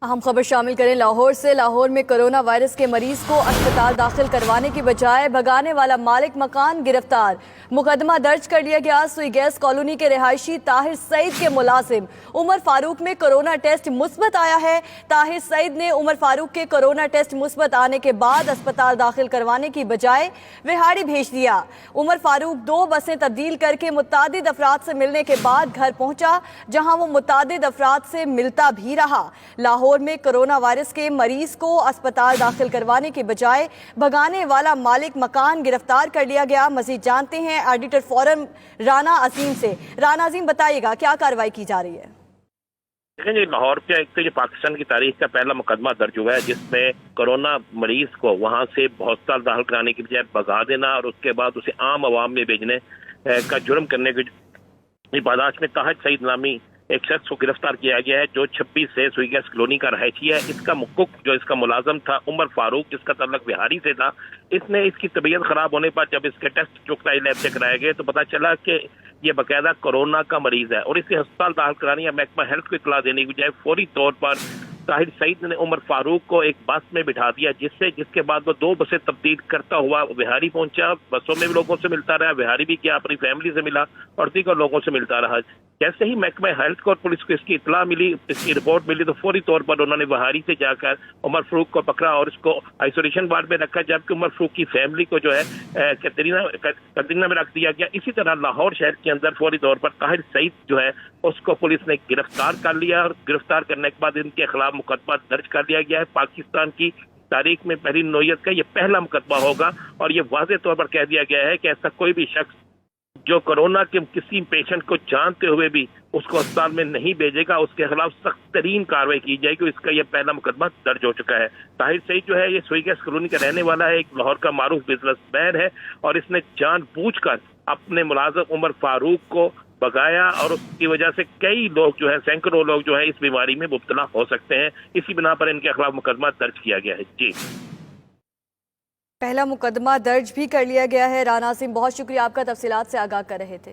अहम खबर शामिल करें लाहौर से। लाहौर में कोरोना वायरस के मरीज को अस्पताल दाखिल करवाने की बजाय भगाने वाला मालिक मकान गिरफ्तार। मुकदमा दर्ज कर लिया गया। सुई गैस कॉलोनी के रिहायशी ताहिर सईद के मुलाजिम उमर फारूक में कोरोना टेस्ट मुस्बत आया है। ताहिर सईद ने उमर फारूक के कोरोना टेस्ट मुस्बत आने के बाद अस्पताल दाखिल करवाने की बजाय विहाड़ी भेज दिया। उमर फारूक 2 बसें तब्दील करके मुतादिद अफराद से मिलने के बाद घर पहुंचा, जहां वो मुतादिद अफराद से मिलता भी रहा। लाहौर में कोरोना वायरस के मरीज को अस्पताल दाखिल करवाने के बजाय भगाने वाला मालिक मकान गिरफ्तार कर लिया गया। मजीद जानते हैं एडिटर फोरम राना अजीम से। राना अजीम, बताइएगा क्या कार्रवाई की जा रही है? देखें जी, लाहौर के एक तो ये पाकिस्तान की तारीख का पहला मुकदमा दर्ज हुआ है जिसमें कोरोना मरीज को वहां से अस्पताल दाखिल कराने की बजाय भगा देना और उसके बाद उसे आम आवाम में भेजने का जुर्म करने की पादाश में ताहिर सईद नामी एक शख्स को गिरफ्तार किया गया है जो 26 से सुई गैस कॉलोनी का रहायशी है। इसका मुकुक जो इसका मुलाजम था उमर फारूक, जिसका तल्लक बिहारी से था, इसने इसकी तबीयत खराब होने पर जब इसके टेस्ट चुगताई लैब से कराए गए तो पता चला कि ये बाकायदा कोरोना का मरीज है और इसे अस्पताल दाखिल कराने या महकमा हेल्थ को इतला देने की बजाय फौरी तौर पर ताहिर सईद ने उमर फारूक को एक बस में बिठा दिया, जिसके बाद वो 2 बसें तब्दील करता हुआ बिहारी पहुंचा। बसों में भी लोगों से मिलता रहा, बिहारी भी किया, अपनी फैमिली से मिला और दीगर लोगों से मिलता रहा। जैसे ही महकमा हेल्थ को और पुलिस को इसकी इतला मिली, इसकी रिपोर्ट मिली, तो फौरी तौर पर उन्होंने बिहारी से जाकर उमर फारूक को पकड़ा और इसको आइसोलेशन वार्ड में रखा, जबकि उमर फारूक की फैमिली को जो है कतरीना में रख दिया गया। इसी तरह लाहौर शहर के अंदर फौरी तौर पर ताहिर सईद जो है उसको पुलिस ने गिरफ्तार कर लिया और गिरफ्तार करने के बाद इनके खिलाफ मुकदमा दर्ज कर दिया गया है। पाकिस्तान की तारीख में पहली नौयत का ये पहला मुकदमा होगा और ये वाज़ेह तौर पर कह दिया गया है कि ऐसा कोई भी शख्स जो कोरोना के किसी पेशेंट को जानते हुए भी उसको अस्पताल में नहीं भेजेगा, उसके खिलाफ सख्त तरीन कार्रवाई की जाएगी। इसका यह पहला मुकदमा दर्ज हो चुका है। ताहिर सईद जो है ये सुई गैस कॉलोनी का रहने वाला है, एक लाहौर का मारूफ बिजनेसमैन है और इसने जानबूझकर अपने मुलाजिम उमर फारूक को भगाया और उसकी वजह से कई लोग जो है, सैकड़ों लोग जो है इस बीमारी में मुब्तला हो सकते हैं। इसी बिना पर इनके खिलाफ मुकदमा दर्ज किया गया है। जी, पहला मुकदमा दर्ज भी कर लिया गया है। राना अजीम, बहुत शुक्रिया, आपका तफसीलात से आगाह कर रहे थे।